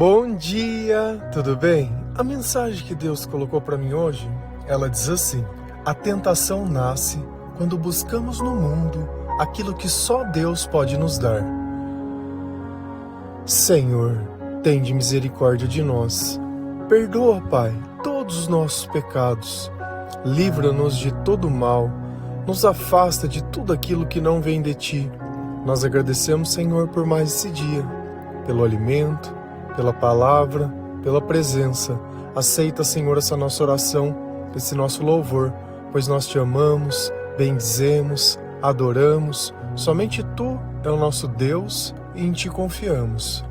Bom dia, tudo bem? A mensagem que Deus colocou para mim hoje, ela diz assim: a tentação nasce quando buscamos no mundo aquilo que só Deus pode nos dar. Senhor, tende misericórdia de nós. Perdoa, Pai, todos os nossos pecados. Livra-nos de todo mal. Nos afasta de tudo aquilo que não vem de Ti. Nós agradecemos, Senhor, por mais esse dia, pelo alimento, pela palavra, pela presença. Aceita, Senhor, essa nossa oração, esse nosso louvor, pois nós Te amamos, bendizemos, adoramos. Somente Tu é o nosso Deus e em Ti confiamos.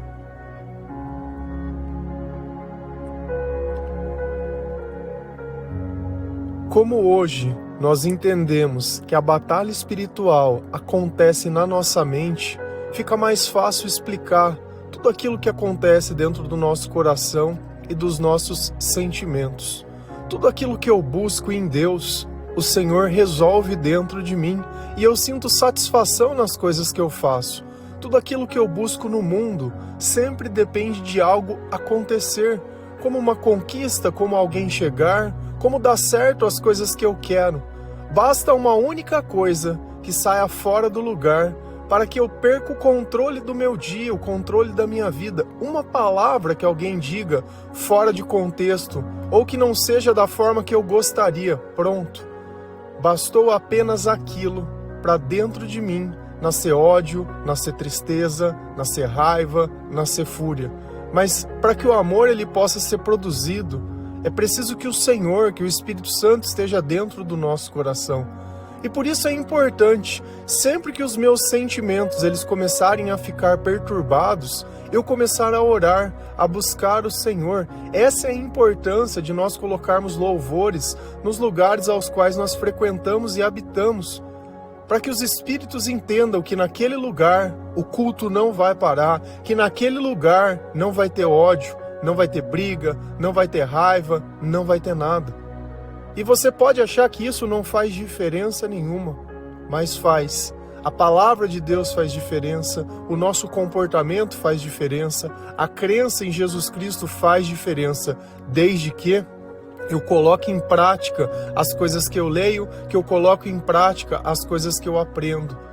Como hoje nós entendemos que a batalha espiritual acontece na nossa mente, fica mais fácil explicar tudo aquilo que acontece dentro do nosso coração e dos nossos sentimentos. Tudo aquilo que eu busco em Deus, o Senhor resolve dentro de mim e eu sinto satisfação nas coisas que eu faço. Tudo aquilo que eu busco no mundo sempre depende de algo acontecer, como uma conquista, como alguém chegar, como dar certo as coisas que eu quero. Basta uma única coisa que saia fora do lugar para que eu perca o controle do meu dia, o controle da minha vida. Uma palavra que alguém diga fora de contexto ou que não seja da forma que eu gostaria. Pronto. Bastou apenas aquilo para dentro de mim nascer ódio, nascer tristeza, nascer raiva, nascer fúria. Mas para que o amor ele possa ser produzido, é preciso que o Senhor, que o Espírito Santo esteja dentro do nosso coração. E por isso é importante, sempre que os meus sentimentos eles começarem a ficar perturbados, eu começar a orar, a buscar o Senhor. Essa é a importância de nós colocarmos louvores nos lugares aos quais nós frequentamos e habitamos, para que os espíritos entendam que naquele lugar o culto não vai parar, que naquele lugar não vai ter ódio, não vai ter briga, não vai ter raiva, não vai ter nada. E você pode achar que isso não faz diferença nenhuma, mas faz. A palavra de Deus faz diferença, o nosso comportamento faz diferença, a crença em Jesus Cristo faz diferença, desde que eu coloque em prática as coisas que eu leio, que eu coloque em prática as coisas que eu aprendo.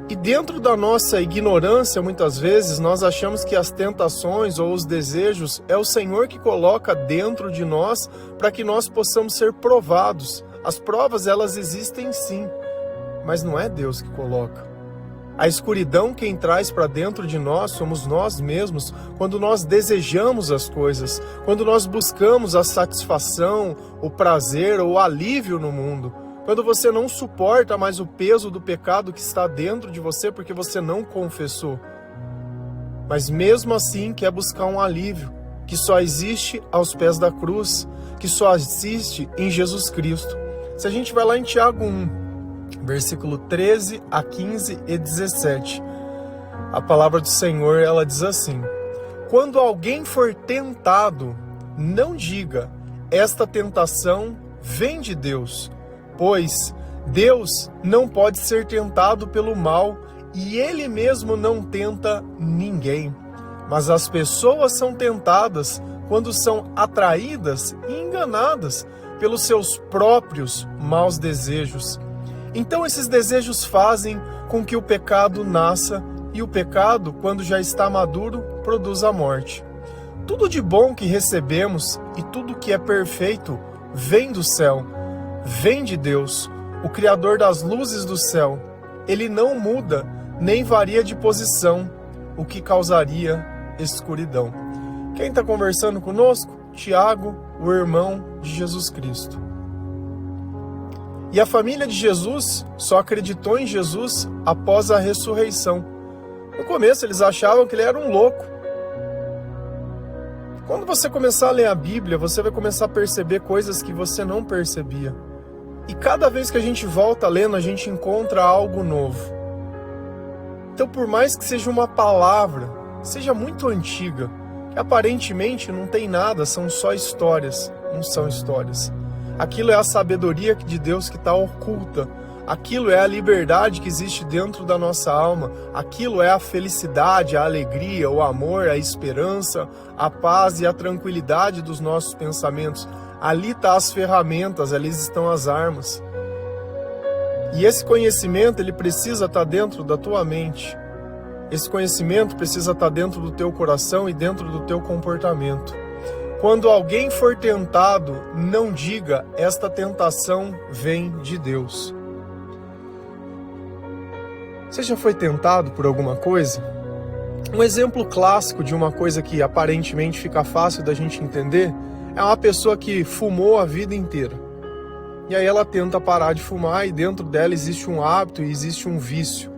E dentro da nossa ignorância, muitas vezes, nós achamos que as tentações ou os desejos é o Senhor que coloca dentro de nós para que nós possamos ser provados. As provas, elas existem sim, mas não é Deus que coloca. A escuridão quem traz para dentro de nós somos nós mesmos, quando nós desejamos as coisas, quando nós buscamos a satisfação, o prazer ou o alívio no mundo. Quando você não suporta mais o peso do pecado que está dentro de você porque você não confessou. Mas mesmo assim quer buscar um alívio que só existe aos pés da cruz, que só existe em Jesus Cristo. Se a gente vai lá em Tiago 1, versículo 13 a 15 e 17, a palavra do Senhor ela diz assim: quando alguém for tentado, não diga, esta tentação vem de Deus, pois Deus não pode ser tentado pelo mal e Ele mesmo não tenta ninguém. Mas as pessoas são tentadas quando são atraídas e enganadas pelos seus próprios maus desejos. Então esses desejos fazem com que o pecado nasça e o pecado, quando já está maduro, produz a morte. Tudo de bom que recebemos e tudo que é perfeito vem do céu. Vem de Deus, o Criador das luzes do céu. Ele não muda, nem varia de posição, o que causaria escuridão. Quem está conversando conosco? Tiago, o irmão de Jesus Cristo. E a família de Jesus só acreditou em Jesus após a ressurreição. No começo eles achavam que ele era um louco. Quando você começar a ler a Bíblia, você vai começar a perceber coisas que você não percebia. E cada vez que a gente volta lendo, a gente encontra algo novo. Então, por mais que seja uma palavra, seja muito antiga, que aparentemente não tem nada, são só histórias, não são histórias. Aquilo é a sabedoria de Deus que está oculta aquilo é a liberdade que existe dentro da nossa alma, aquilo é a felicidade, a alegria, o amor, a esperança, a paz e a tranquilidade dos nossos pensamentos. Ali estão as ferramentas, ali estão as armas. E esse conhecimento, ele precisa estar dentro da tua mente. Esse conhecimento precisa estar dentro do teu coração e dentro do teu comportamento. Quando alguém for tentado, não diga, esta tentação vem de Deus. Você já foi tentado por alguma coisa? Um exemplo clássico de uma coisa que aparentemente fica fácil da gente entender é uma pessoa que fumou a vida inteira. E aí ela tenta parar de fumar e dentro dela existe um hábito e existe um vício.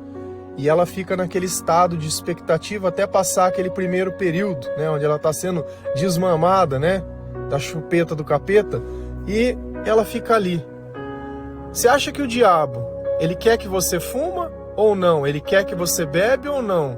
E ela fica naquele estado de expectativa até passar aquele primeiro período, né, onde ela está sendo desmamada, né, da chupeta do capeta, e ela fica ali. Você acha que o diabo, ele quer que você fuma ou não? Ele quer que você bebe ou não?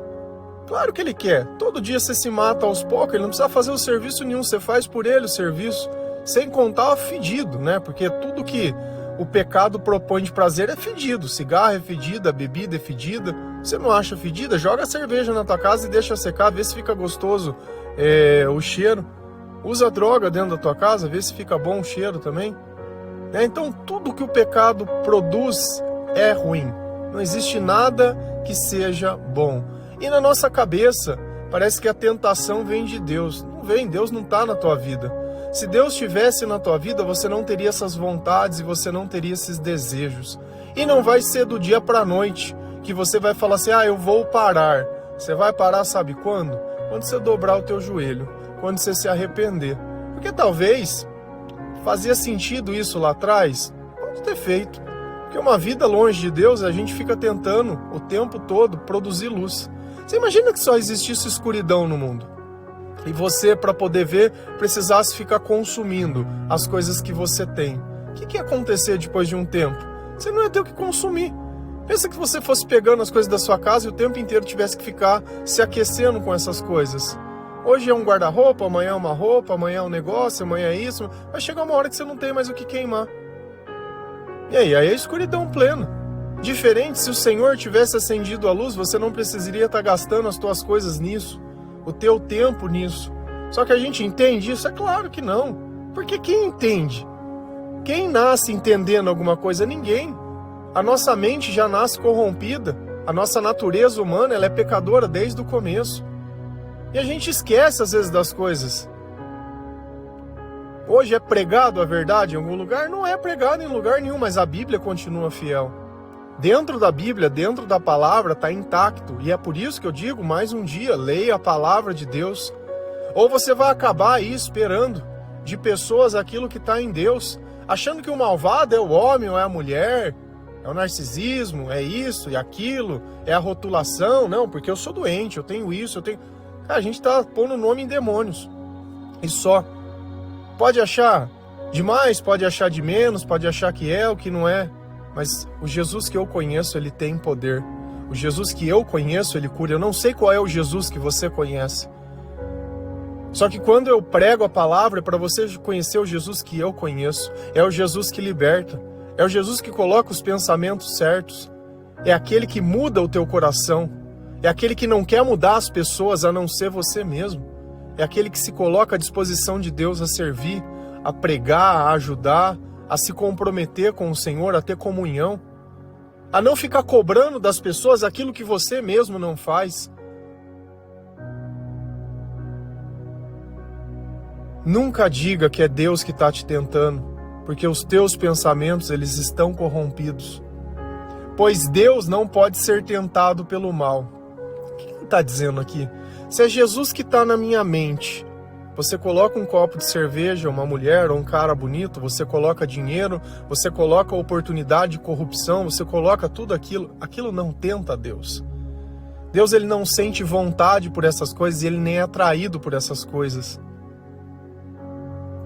Claro que ele quer. Todo dia você se mata aos poucos, ele não precisa fazer o serviço nenhum, você faz por ele o serviço, sem contar o fedido, né, porque tudo que o pecado propõe de prazer é fedido. Cigarro é fedido, a bebida é fedida. Você não acha fedida? Joga a cerveja na tua casa e deixa secar, vê se fica gostoso o cheiro. Usa droga dentro da tua casa, vê se fica bom o cheiro também. Então tudo que o pecado produz é ruim. Não existe nada que seja bom. E na nossa cabeça, parece que a tentação vem de Deus. Não vem, Deus não está na tua vida. Se Deus estivesse na tua vida, você não teria essas vontades e você não teria esses desejos. E não vai ser do dia para a noite que você vai falar assim, eu vou parar. Você vai parar sabe quando? Quando você dobrar o teu joelho, quando você se arrepender. Porque talvez fazia sentido isso lá atrás, pode ter feito. Porque uma vida longe de Deus, a gente fica tentando o tempo todo produzir luz. Você imagina que só existisse escuridão no mundo? E você, para poder ver, precisasse ficar consumindo as coisas que você tem. O que ia acontecer depois de um tempo? Você não ia ter o que consumir. Pensa que você fosse pegando as coisas da sua casa e o tempo inteiro tivesse que ficar se aquecendo com essas coisas. Hoje é um guarda-roupa, amanhã é uma roupa, amanhã é um negócio, amanhã é isso. Vai chegar uma hora que você não tem mais o que queimar. E aí é a escuridão plena. Diferente, se o Senhor tivesse acendido a luz, você não precisaria estar gastando as tuas coisas nisso. O teu tempo nisso. Só que a gente entende isso? É claro que não. Porque quem entende? Quem nasce entendendo alguma coisa? Ninguém. A nossa mente já nasce corrompida. A nossa natureza humana, ela é pecadora desde o começo. E a gente esquece às vezes das coisas. Hoje é pregado a verdade em algum lugar? Não é pregado em lugar nenhum, mas a Bíblia continua fiel. Dentro da Bíblia, dentro da palavra, está intacto. E é por isso que eu digo, mais um dia, leia a palavra de Deus. Ou você vai acabar aí esperando de pessoas aquilo que está em Deus, achando que o malvado é o homem ou é a mulher, é o narcisismo, é isso e aquilo, é a rotulação. Não, porque eu sou doente, eu tenho isso, eu tenho... Cara, a gente está pondo o nome em demônios. E só. Pode achar demais, pode achar de menos, pode achar que é o que não é. Mas o Jesus que eu conheço, ele tem poder. O Jesus que eu conheço, ele cura. Eu não sei qual é o Jesus que você conhece. Só que quando eu prego a palavra, para você conhecer o Jesus que eu conheço, é o Jesus que liberta. É o Jesus que coloca os pensamentos certos. É aquele que muda o teu coração. É aquele que não quer mudar as pessoas a não ser você mesmo. É aquele que se coloca à disposição de Deus a servir, a pregar, a ajudar, a se comprometer com o Senhor, a ter comunhão, a não ficar cobrando das pessoas aquilo que você mesmo não faz. Nunca diga que é Deus que está te tentando, porque os teus pensamentos, eles estão corrompidos. Pois Deus não pode ser tentado pelo mal. O que ele está dizendo aqui? Se é Jesus que está na minha mente, você coloca um copo de cerveja, uma mulher ou um cara bonito, você coloca dinheiro, você coloca oportunidade de corrupção, você coloca tudo aquilo. Aquilo não tenta Deus. Deus, ele não sente vontade por essas coisas e ele nem é atraído por essas coisas.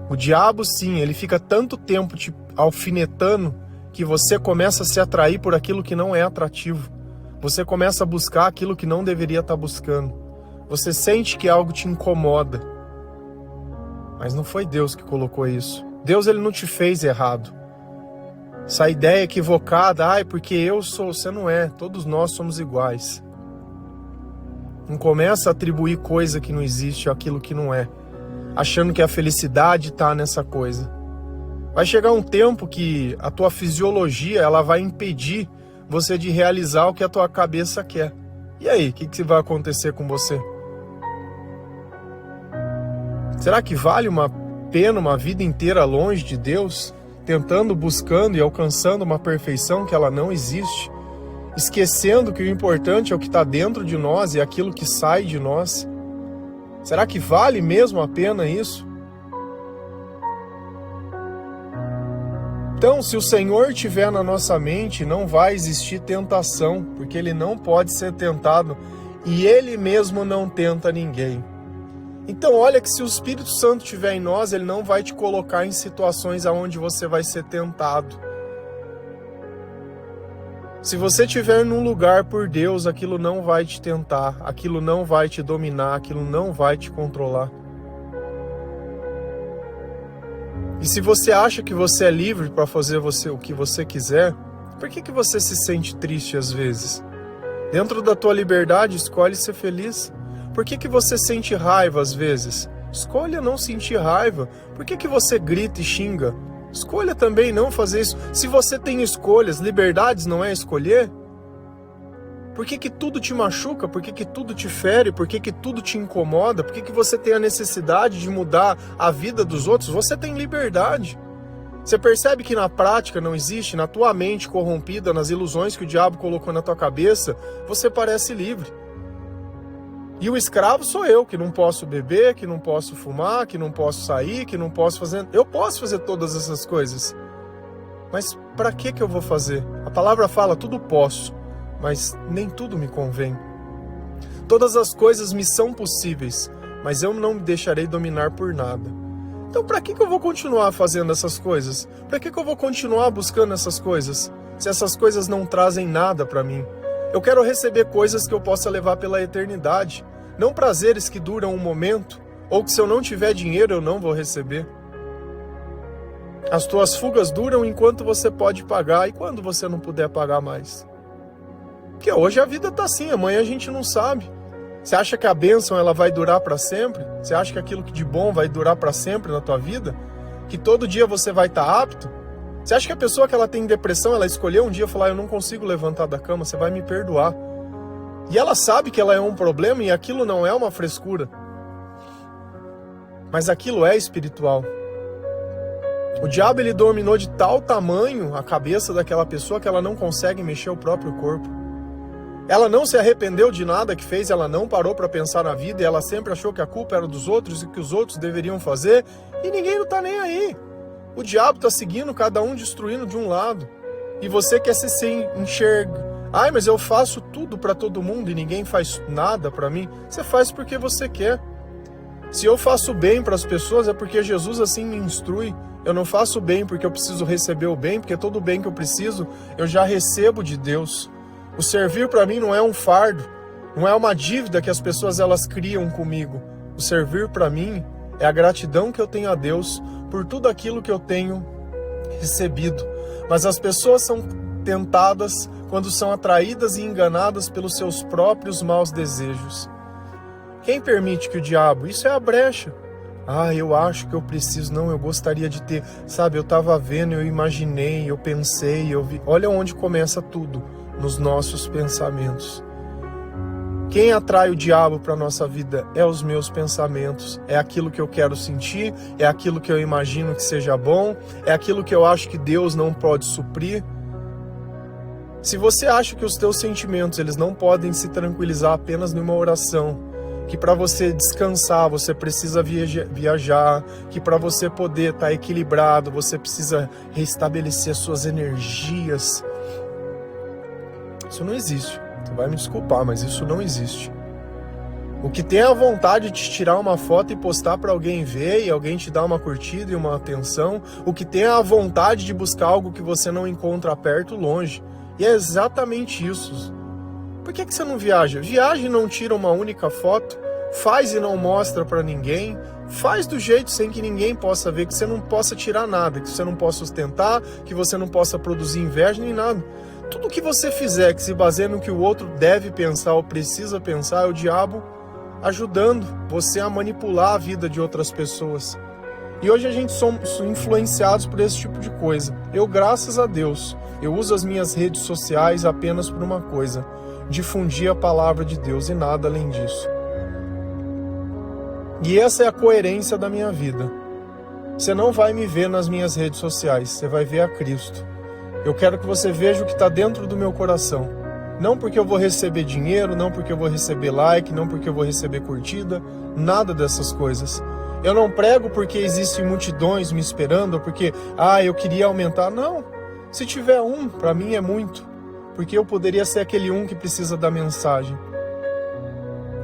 O diabo, sim, ele fica tanto tempo te alfinetando que você começa a se atrair por aquilo que não é atrativo. Você começa a buscar aquilo que não deveria estar buscando. Você sente que algo te incomoda. Mas não foi Deus que colocou isso. Deus, ele não te fez errado. Essa ideia equivocada, porque eu sou, você não é, todos nós somos iguais. Não começa a atribuir coisa que não existe àquilo que não é, achando que a felicidade está nessa coisa. Vai chegar um tempo que a tua fisiologia ela vai impedir você de realizar o que a tua cabeça quer. E aí, o que vai acontecer com você? Será que vale uma pena uma vida inteira longe de Deus, tentando, buscando e alcançando uma perfeição que ela não existe, esquecendo que o importante é o que está dentro de nós e aquilo que sai de nós? Será que vale mesmo a pena isso? Então, se o Senhor estiver na nossa mente, não vai existir tentação, porque Ele não pode ser tentado e Ele mesmo não tenta ninguém. Então, olha que se o Espírito Santo estiver em nós, Ele não vai te colocar em situações onde você vai ser tentado. Se você estiver num lugar por Deus, aquilo não vai te tentar, aquilo não vai te dominar, aquilo não vai te controlar. E se você acha que você é livre para fazer o que você quiser, por que você se sente triste às vezes? Dentro da tua liberdade, escolhe ser feliz. Por que você sente raiva às vezes? Escolha não sentir raiva. Por que você grita e xinga? Escolha também não fazer isso. Se você tem escolhas, liberdades não é escolher? Por que tudo te machuca? Por que tudo te fere? Por que tudo te incomoda? Por que você tem a necessidade de mudar a vida dos outros? Você tem liberdade. Você percebe que na prática não existe, na tua mente corrompida, nas ilusões que o diabo colocou na tua cabeça, você parece livre. E o escravo sou eu, que não posso beber, que não posso fumar, que não posso sair, que não posso fazer... Eu posso fazer todas essas coisas. Mas para que eu vou fazer? A palavra fala, tudo posso, mas nem tudo me convém. Todas as coisas me são possíveis, mas eu não me deixarei dominar por nada. Então para que eu vou continuar fazendo essas coisas? Para que eu vou continuar buscando essas coisas? Se essas coisas não trazem nada para mim. Eu quero receber coisas que eu possa levar pela eternidade, não prazeres que duram um momento, ou que se eu não tiver dinheiro eu não vou receber. As tuas fugas duram enquanto você pode pagar e quando você não puder pagar mais. Porque hoje a vida tá assim, amanhã a gente não sabe. Você acha que a bênção ela vai durar para sempre? Você acha que aquilo que de bom vai durar para sempre na tua vida? Que todo dia você vai estar apto? Você acha que a pessoa que ela tem depressão, ela escolheu um dia falar, eu não consigo levantar da cama, você vai me perdoar. E ela sabe que ela é um problema e aquilo não é uma frescura. Mas aquilo é espiritual. O diabo ele dominou de tal tamanho a cabeça daquela pessoa que ela não consegue mexer o próprio corpo. Ela não se arrependeu de nada que fez, ela não parou para pensar na vida e ela sempre achou que a culpa era dos outros e que os outros deveriam fazer e ninguém não tá nem aí. O diabo está seguindo, cada um destruindo de um lado. E você quer se enxerga. Mas eu faço tudo para todo mundo e ninguém faz nada para mim. Você faz porque você quer. Se eu faço bem para as pessoas é porque Jesus assim me instrui. Eu não faço bem porque eu preciso receber o bem, porque todo o bem que eu preciso eu já recebo de Deus. O servir para mim não é um fardo, não é uma dívida que as pessoas elas criam comigo. O servir para mim é a gratidão que eu tenho a Deus por tudo aquilo que eu tenho recebido. Mas as pessoas são tentadas quando são atraídas e enganadas pelos seus próprios maus desejos. Quem permite que o diabo? Isso é a brecha. Eu acho que eu preciso, não, eu gostaria de ter. Sabe, eu estava vendo, eu imaginei, eu pensei, eu vi. Olha onde começa tudo, nos nossos pensamentos. Quem atrai o diabo para a nossa vida é os meus pensamentos, é aquilo que eu quero sentir, é aquilo que eu imagino que seja bom, é aquilo que eu acho que Deus não pode suprir. Se você acha que os teus sentimentos eles não podem se tranquilizar apenas numa oração, que para você descansar você precisa viajar, que para você poder estar equilibrado você precisa restabelecer suas energias, isso não existe. Você vai me desculpar, mas isso não existe. O que tem a vontade de te tirar uma foto e postar para alguém ver e alguém te dar uma curtida e uma atenção, o que tem a vontade de buscar algo que você não encontra perto, longe. E é exatamente isso. Por que você não viaja? Viaja e não tira uma única foto, faz e não mostra para ninguém, Faz do jeito sem que ninguém possa ver, que você não possa tirar nada, que você não possa sustentar, que você não possa produzir inveja nem nada. Tudo que você fizer que se baseia no que o outro deve pensar ou precisa pensar é o diabo ajudando você a manipular a vida de outras pessoas. E hoje a gente somos influenciados por esse tipo de coisa. Eu, graças a Deus, eu uso as minhas redes sociais apenas por uma coisa: difundir a palavra de Deus e nada além disso. E essa é a coerência da minha vida. Você não vai me ver nas minhas redes sociais, você vai ver a Cristo. Eu quero que você veja o que está dentro do meu coração. Não porque eu vou receber dinheiro, não porque eu vou receber like, não porque eu vou receber curtida, nada dessas coisas. Eu não prego porque existem multidões me esperando, ou porque, eu queria aumentar. Não, se tiver um, para mim é muito. Porque eu poderia ser aquele um que precisa da mensagem.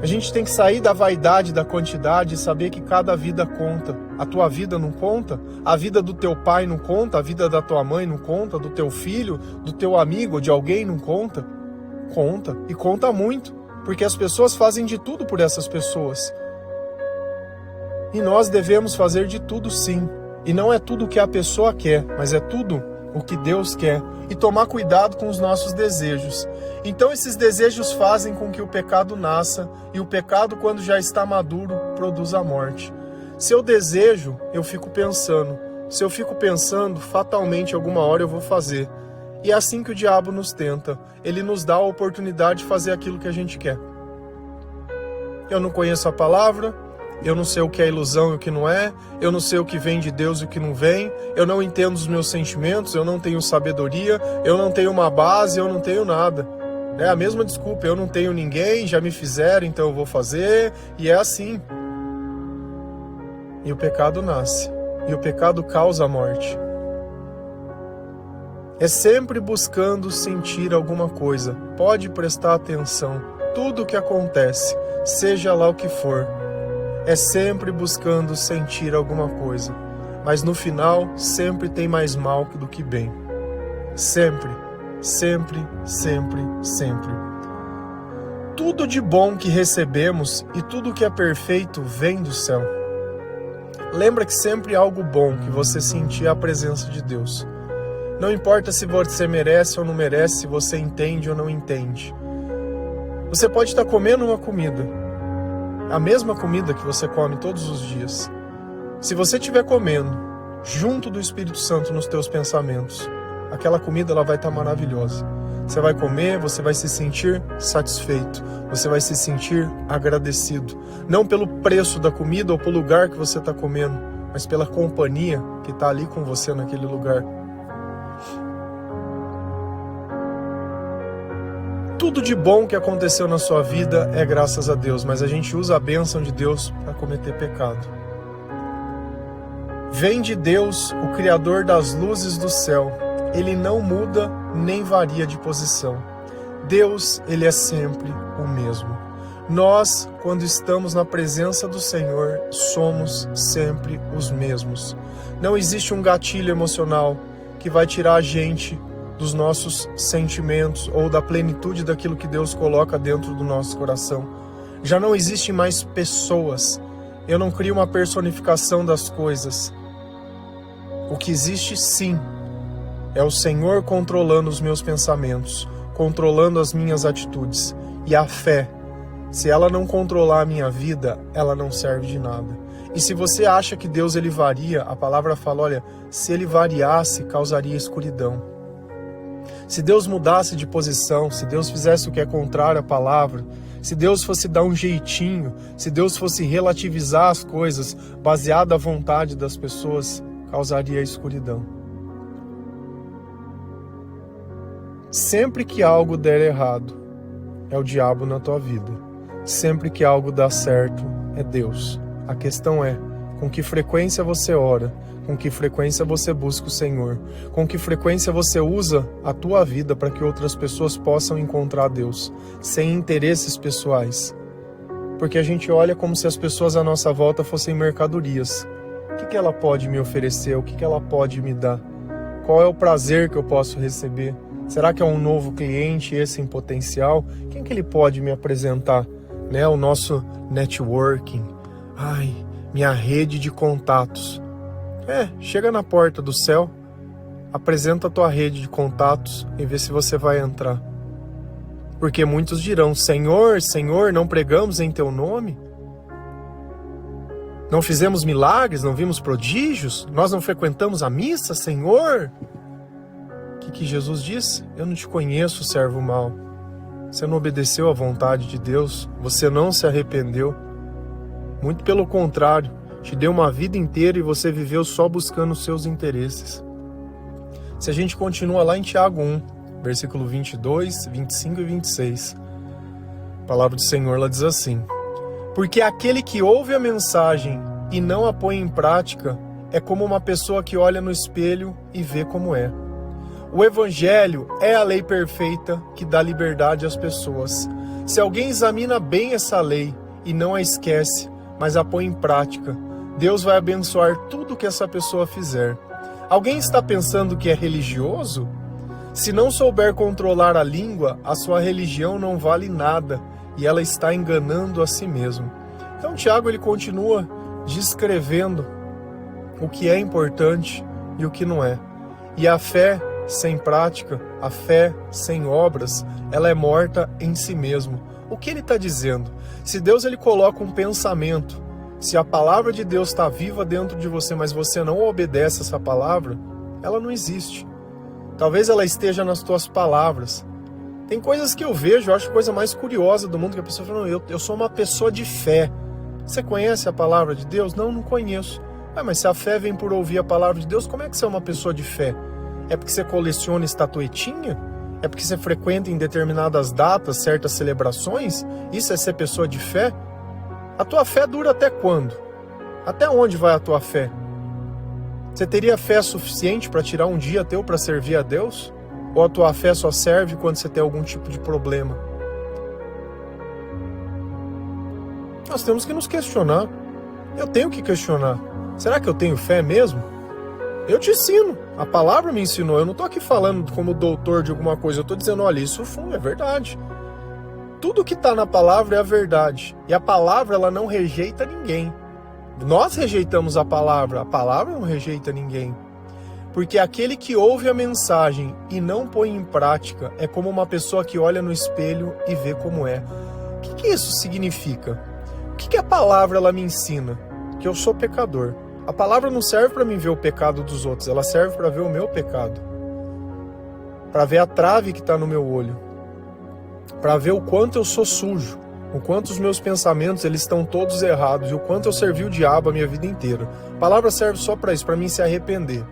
A gente tem que sair da vaidade, da quantidade e saber que cada vida conta. A tua vida não conta, a vida do teu pai não conta, a vida da tua mãe não conta, do teu filho, do teu amigo, de alguém não conta. Conta, e conta muito, porque as pessoas fazem de tudo por essas pessoas. E nós devemos fazer de tudo sim. E não é tudo o que a pessoa quer, mas é tudo o que Deus quer. E tomar cuidado com os nossos desejos. Então esses desejos fazem com que o pecado nasça, e o pecado, quando já está maduro, produz a morte. Se eu desejo, eu fico pensando. Se eu fico pensando, fatalmente alguma hora eu vou fazer. E é assim que o diabo nos tenta. Ele nos dá a oportunidade de fazer aquilo que a gente quer. Eu não conheço a palavra, eu não sei o que é ilusão e o que não é, eu não sei o que vem de Deus e o que não vem, eu não entendo os meus sentimentos, eu não tenho sabedoria, eu não tenho uma base, eu não tenho nada. É a mesma desculpa, eu não tenho ninguém, já me fizeram, então eu vou fazer, e é assim. E o pecado nasce, e o pecado causa a morte. É sempre buscando sentir alguma coisa. Pode prestar atenção. Tudo o que acontece, seja lá o que for, é sempre buscando sentir alguma coisa. Mas no final, sempre tem mais mal do que bem. Sempre, sempre, sempre, sempre. Tudo de bom que recebemos e tudo que é perfeito vem do céu. Lembra que sempre há algo bom que você sentir a presença de Deus. Não importa se você merece ou não merece, se você entende ou não entende. Você pode estar comendo uma comida, a mesma comida que você come todos os dias. Se você estiver comendo junto do Espírito Santo nos teus pensamentos, aquela comida ela vai estar maravilhosa. Você vai comer, você vai se sentir satisfeito, você vai se sentir agradecido. Não pelo preço da comida ou pelo lugar que você está comendo, mas pela companhia que está ali com você naquele lugar. Tudo de bom que aconteceu na sua vida é graças a Deus, mas a gente usa a bênção de Deus para cometer pecado. Vem de Deus, o Criador das luzes do céu. Ele não muda nem varia de posição. Deus, Ele é sempre o mesmo. Nós, quando estamos na presença do Senhor, somos sempre os mesmos. Não existe um gatilho emocional que vai tirar a gente dos nossos sentimentos ou da plenitude daquilo que Deus coloca dentro do nosso coração. Já não existem mais pessoas. Eu não crio uma personificação das coisas. O que existe sim é o Senhor controlando os meus pensamentos, controlando as minhas atitudes. E a fé, se ela não controlar a minha vida, ela não serve de nada. E se você acha que Deus ele varia, a palavra fala, olha, se ele variasse, causaria escuridão. Se Deus mudasse de posição, se Deus fizesse o que é contrário à palavra, se Deus fosse dar um jeitinho, se Deus fosse relativizar as coisas baseado à vontade das pessoas, causaria escuridão. Sempre que algo der errado, é o diabo na tua vida. Sempre que algo dá certo, é Deus. A questão é, com que frequência você ora? Com que frequência você busca o Senhor? Com que frequência você usa a tua vida para que outras pessoas possam encontrar Deus, sem interesses pessoais? Porque a gente olha como se as pessoas à nossa volta fossem mercadorias. O que ela pode me oferecer? O que ela pode me dar? Qual é o prazer que eu posso receber? Será que é um novo cliente, esse em potencial? Quem que ele pode me apresentar? O nosso networking. minha rede de contatos. Chega na porta do céu, apresenta a tua rede de contatos e vê se você vai entrar. Porque muitos dirão: Senhor, Senhor, não pregamos em teu nome? Não fizemos milagres, não vimos prodígios? Nós não frequentamos a missa, Senhor? O que Jesus disse? Eu não te conheço, servo mau. Você não obedeceu à vontade de Deus, você não se arrependeu. Muito pelo contrário, te deu uma vida inteira e você viveu só buscando os seus interesses. Se a gente continua lá em Tiago 1, versículo 22, 25 e 26, a palavra do Senhor lá diz assim: porque aquele que ouve a mensagem e não a põe em prática é como uma pessoa que olha no espelho e vê como é. O Evangelho é a lei perfeita que dá liberdade às pessoas. Se alguém examina bem essa lei e não a esquece, mas a põe em prática, Deus vai abençoar tudo que essa pessoa fizer. Alguém está pensando que é religioso? Se não souber controlar a língua, a sua religião não vale nada e ela está enganando a si mesmo. Então Tiago ele continua descrevendo o que é importante e o que não é. E a fé sem prática, a fé sem obras, ela é morta em si mesmo. O que ele está dizendo? Se Deus ele coloca um pensamento, se a palavra de Deus está viva dentro de você, mas você não obedece essa palavra, ela não existe. Talvez ela esteja nas tuas palavras. Tem coisas que eu vejo, eu acho a coisa mais curiosa do mundo, que a pessoa fala: não, eu sou uma pessoa de fé. Você conhece a palavra de Deus? Não, não conheço. Mas se a fé vem por ouvir a palavra de Deus, como é que você é uma pessoa de fé? É porque você coleciona estatuetinha? É porque você frequenta em determinadas datas, certas celebrações? Isso é ser pessoa de fé? A tua fé dura até quando? Até onde vai a tua fé? Você teria fé suficiente para tirar um dia teu para servir a Deus? Ou a tua fé só serve quando você tem algum tipo de problema? Nós temos que nos questionar. Eu tenho que questionar. Será que eu tenho fé mesmo? Eu te ensino. A palavra me ensinou. Eu não estou aqui falando como doutor de alguma coisa. Eu estou dizendo: olha, isso é verdade. Tudo que está na palavra é a verdade. E a palavra ela não rejeita ninguém. Nós rejeitamos a palavra não rejeita ninguém. Porque aquele que ouve a mensagem e não põe em prática é como uma pessoa que olha no espelho e vê como é. O que isso significa? O que a palavra ela me ensina? Que eu sou pecador. A palavra não serve para mim ver o pecado dos outros, ela serve para ver o meu pecado. Para ver a trave que está no meu olho. Para ver o quanto eu sou sujo. O quanto os meus pensamentos eles estão todos errados. E o quanto eu servi o diabo a minha vida inteira. A palavra serve só para isso, para mim se arrepender.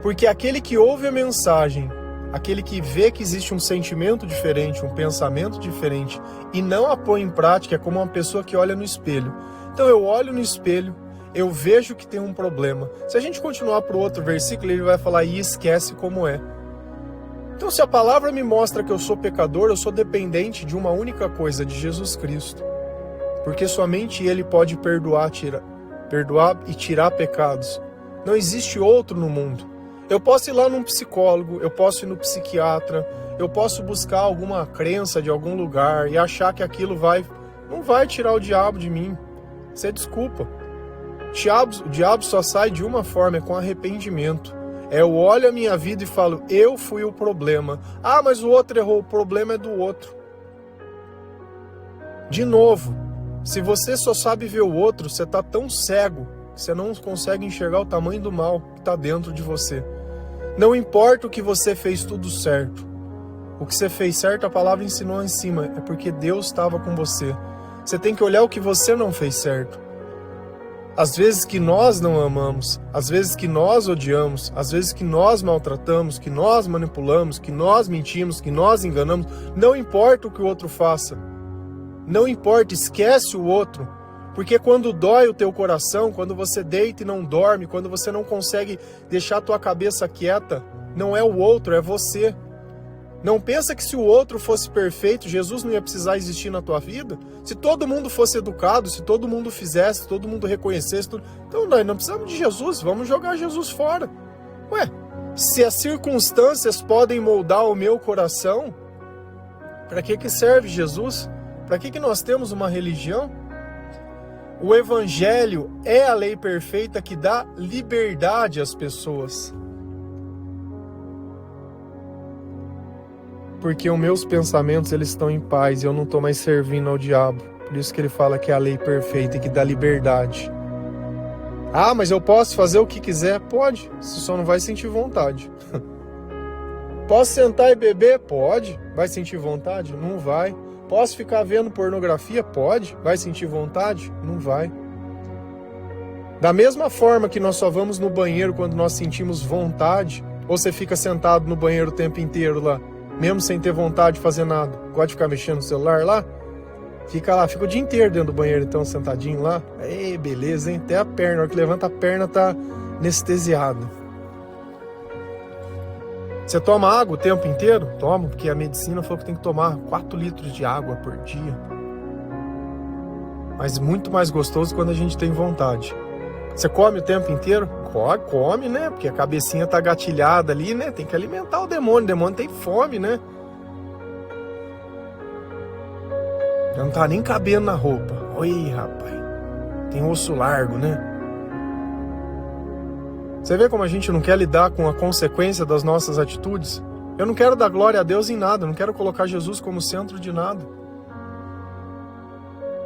Porque aquele que ouve a mensagem, aquele que vê que existe um sentimento diferente, um pensamento diferente, e não a põe em prática, é como uma pessoa que olha no espelho. Então eu olho no espelho, eu vejo que tem um problema. Se a gente continuar para o outro versículo, ele vai falar: e esquece como é. Então se a palavra me mostra que eu sou pecador, eu sou dependente de uma única coisa, de Jesus Cristo. Porque somente Ele pode perdoar e tirar pecados. Não existe outro no mundo. Eu posso ir lá num psicólogo, eu posso ir no psiquiatra, eu posso buscar alguma crença de algum lugar e achar que aquilo não vai tirar o diabo de mim. Você desculpa. O diabo só sai de uma forma, é com arrependimento. Eu olho a minha vida e falo: eu fui o problema. Ah, mas o outro errou, o problema é do outro. De novo, se você só sabe ver o outro, você está tão cego que você não consegue enxergar o tamanho do mal que está dentro de você. Não importa o que você fez tudo certo. O que você fez certo, a palavra ensinou em cima. É porque Deus estava com você. Você tem que olhar o que você não fez certo. Às vezes que nós não amamos, às vezes que nós odiamos, às vezes que nós maltratamos, que nós manipulamos, que nós mentimos, que nós enganamos, não importa o que o outro faça. Não importa, esquece o outro. Porque quando dói o teu coração, quando você deita e não dorme, quando você não consegue deixar a tua cabeça quieta, não é o outro, é você. Não pensa que se o outro fosse perfeito, Jesus não ia precisar existir na tua vida? Se todo mundo fosse educado, se todo mundo fizesse, se todo mundo reconhecesse, então nós não precisamos de Jesus, vamos jogar Jesus fora. Se as circunstâncias podem moldar o meu coração, para que serve Jesus? Para que nós temos uma religião? O Evangelho é a lei perfeita que dá liberdade às pessoas. Porque os meus pensamentos eles estão em paz e eu não estou mais servindo ao diabo. Por isso que ele fala que é a lei perfeita e que dá liberdade. Ah, mas eu posso fazer o que quiser? Pode, você só não vai sentir vontade. Posso sentar e beber? Pode. Vai sentir vontade? Não vai. Posso ficar vendo pornografia? Pode. Vai sentir vontade? Não vai. Da mesma forma que nós só vamos no banheiro quando nós sentimos vontade, ou você fica sentado no banheiro o tempo inteiro lá, mesmo sem ter vontade de fazer nada, gosta de ficar mexendo no celular lá, fica o dia inteiro dentro do banheiro, então, sentadinho lá. Ei, beleza, hein? Até a perna, na hora que levanta a perna tá anestesiada. Você toma água o tempo inteiro? Toma, porque a medicina falou que tem que tomar 4 litros de água por dia. Mas muito mais gostoso quando a gente tem vontade. Você come o tempo inteiro? Come, né? Porque a cabecinha tá gatilhada ali, né? Tem que alimentar o demônio tem fome, né? Já não tá nem cabendo na roupa. Oi, rapaz, tem osso largo, né? Você vê como a gente não quer lidar com a consequência das nossas atitudes? Eu não quero dar glória a Deus em nada, não quero colocar Jesus como centro de nada.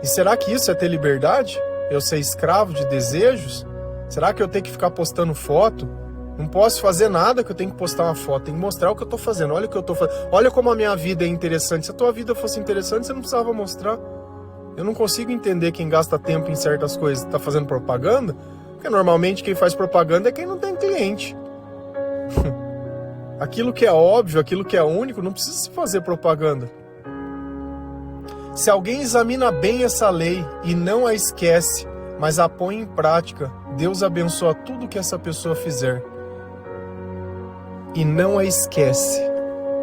E será que isso é ter liberdade? Eu ser escravo de desejos? Será que eu tenho que ficar postando foto? Não posso fazer nada que eu tenho que postar uma foto, tem que mostrar o que eu tô fazendo, olha o que eu tô fazendo, olha como a minha vida é interessante. Se a tua vida fosse interessante, você não precisava mostrar. Eu não consigo entender quem gasta tempo em certas coisas, tá fazendo propaganda, porque normalmente quem faz propaganda é quem não tem cliente. Aquilo que é óbvio, aquilo que é único, não precisa se fazer propaganda. Se alguém examina bem essa lei e não a esquece, mas a põe em prática, Deus abençoa tudo que essa pessoa fizer. E não a esquece.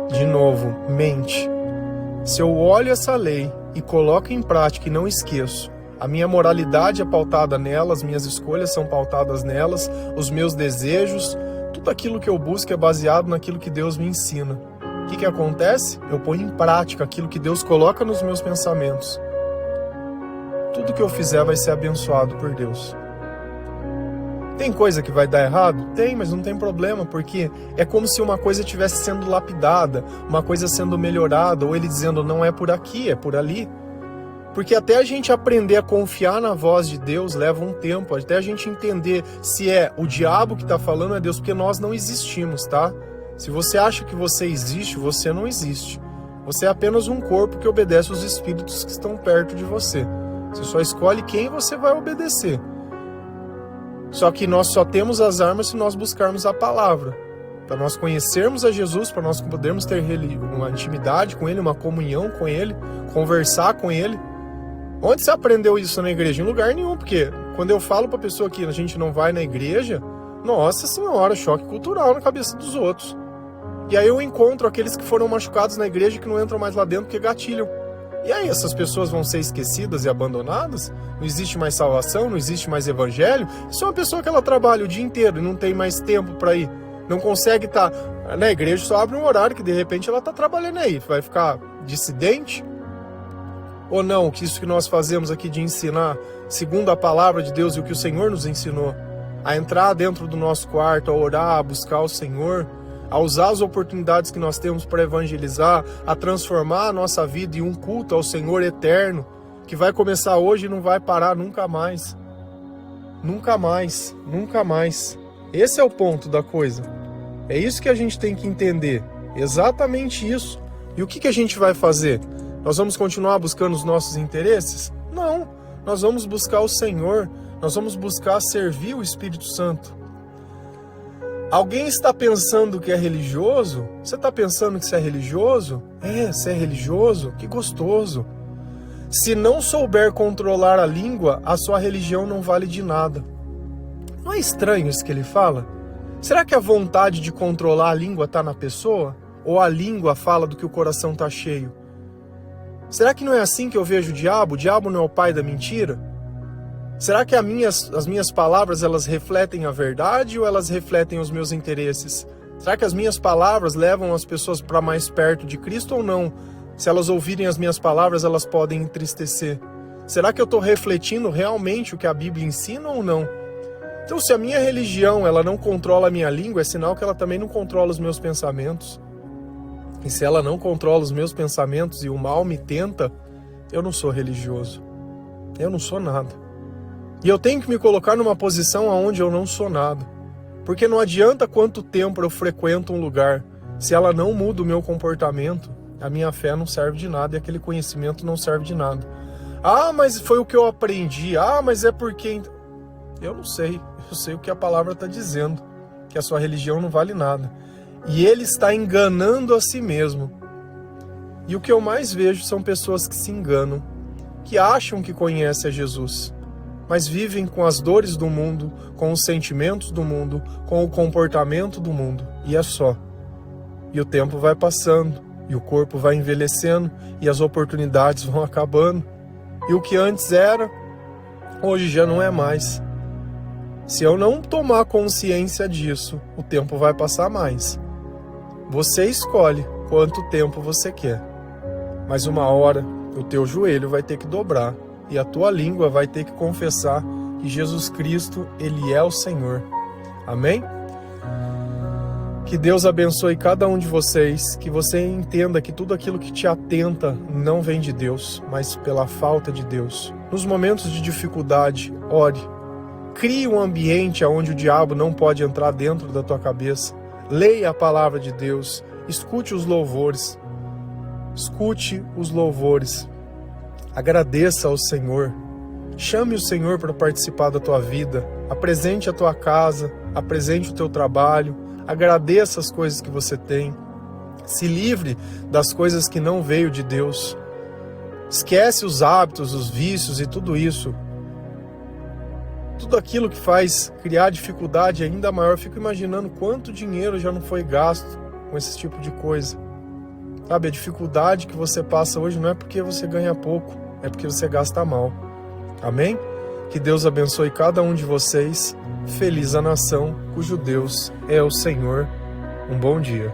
De novo, mente. Se eu olho essa lei e coloco em prática e não esqueço, a minha moralidade é pautada nela, as minhas escolhas são pautadas nelas, os meus desejos, tudo aquilo que eu busco é baseado naquilo que Deus me ensina. O que acontece? Eu ponho em prática aquilo que Deus coloca nos meus pensamentos. Tudo que eu fizer vai ser abençoado por Deus. Tem coisa que vai dar errado? Tem, mas não tem problema, porque é como se uma coisa estivesse sendo lapidada, uma coisa sendo melhorada, ou ele dizendo, não é por aqui, é por ali. Porque até a gente aprender a confiar na voz de Deus leva um tempo, até a gente entender se é o diabo que está falando, é Deus, porque nós não existimos, tá? Se você acha que você existe, você não existe. Você é apenas um corpo que obedece aos espíritos que estão perto de você. Você só escolhe quem você vai obedecer. Só que nós só temos as armas se nós buscarmos a palavra. Para nós conhecermos a Jesus, para nós podermos ter uma intimidade com Ele, uma comunhão com Ele, conversar com Ele. Onde você aprendeu isso na igreja? Em lugar nenhum, porque quando eu falo para a pessoa que a gente não vai na igreja, nossa senhora, choque cultural na cabeça dos outros. E aí eu encontro aqueles que foram machucados na igreja que não entram mais lá dentro porque gatilham. E aí essas pessoas vão ser esquecidas e abandonadas? Não existe mais salvação, não existe mais evangelho? Isso é uma pessoa que ela trabalha o dia inteiro e não tem mais tempo para ir. Não consegue estar na igreja, só abre um horário que de repente ela está trabalhando aí. Vai ficar dissidente? Ou não, que isso que nós fazemos aqui de ensinar, segundo a palavra de Deus e o que o Senhor nos ensinou, a entrar dentro do nosso quarto, a orar, a buscar o Senhor, a usar as oportunidades que nós temos para evangelizar, a transformar a nossa vida em um culto ao Senhor eterno, que vai começar hoje e não vai parar nunca mais. Nunca mais, nunca mais. Esse é o ponto da coisa. É isso que a gente tem que entender. Exatamente isso. E o que a gente vai fazer? Nós vamos continuar buscando os nossos interesses? Não. Nós vamos buscar o Senhor. Nós vamos buscar servir o Espírito Santo. Alguém está pensando que é religioso? Você está pensando que você é religioso? Você é religioso? Que gostoso. Se não souber controlar a língua, a sua religião não vale de nada. Não é estranho isso que ele fala? Será que a vontade de controlar a língua está na pessoa? Ou a língua fala do que o coração está cheio? Será que não é assim que eu vejo o diabo? O diabo não é o pai da mentira? Será que as minhas palavras elas refletem a verdade ou elas refletem os meus interesses? Será que as minhas palavras levam as pessoas para mais perto de Cristo ou não? Se elas ouvirem as minhas palavras, elas podem entristecer. Será que eu estou refletindo realmente o que a Bíblia ensina ou não? Então, se a minha religião ela não controla a minha língua, é sinal que ela também não controla os meus pensamentos. E se ela não controla os meus pensamentos e o mal me tenta, eu não sou religioso. Eu não sou nada. E eu tenho que me colocar numa posição onde eu não sou nada. Porque não adianta quanto tempo eu frequento um lugar, se ela não muda o meu comportamento, a minha fé não serve de nada e aquele conhecimento não serve de nada. Ah, mas foi o que eu aprendi. Ah, mas é porque... Eu não sei. Eu sei o que a palavra está dizendo, que a sua religião não vale nada. E ele está enganando a si mesmo. E o que eu mais vejo são pessoas que se enganam, que acham que conhecem a Jesus, mas vivem com as dores do mundo, com os sentimentos do mundo, com o comportamento do mundo. E é só. E o tempo vai passando, e o corpo vai envelhecendo, e as oportunidades vão acabando. E o que antes era, hoje já não é mais. Se eu não tomar consciência disso, o tempo vai passar mais. Você escolhe quanto tempo você quer. Mas uma hora, o teu joelho vai ter que dobrar e a tua língua vai ter que confessar que Jesus Cristo, Ele é o Senhor. Amém? Que Deus abençoe cada um de vocês, que você entenda que tudo aquilo que te atenta não vem de Deus, mas pela falta de Deus. Nos momentos de dificuldade, ore. Crie um ambiente onde o diabo não pode entrar dentro da tua cabeça. Leia a palavra de Deus, escute os louvores. Escute os louvores. Agradeça ao Senhor. Chame o Senhor para participar da tua vida. Apresente a tua casa, apresente o teu trabalho. Agradeça as coisas que você tem. Se livre das coisas que não veio de Deus. Esquece os hábitos, os vícios e tudo isso. Tudo aquilo que faz criar dificuldade ainda maior. Eu fico imaginando quanto dinheiro já não foi gasto com esse tipo de coisa. Sabe, a dificuldade que você passa hoje não é porque você ganha pouco, é porque você gasta mal. Amém? Que Deus abençoe cada um de vocês. Feliz a nação cujo Deus é o Senhor. Um bom dia.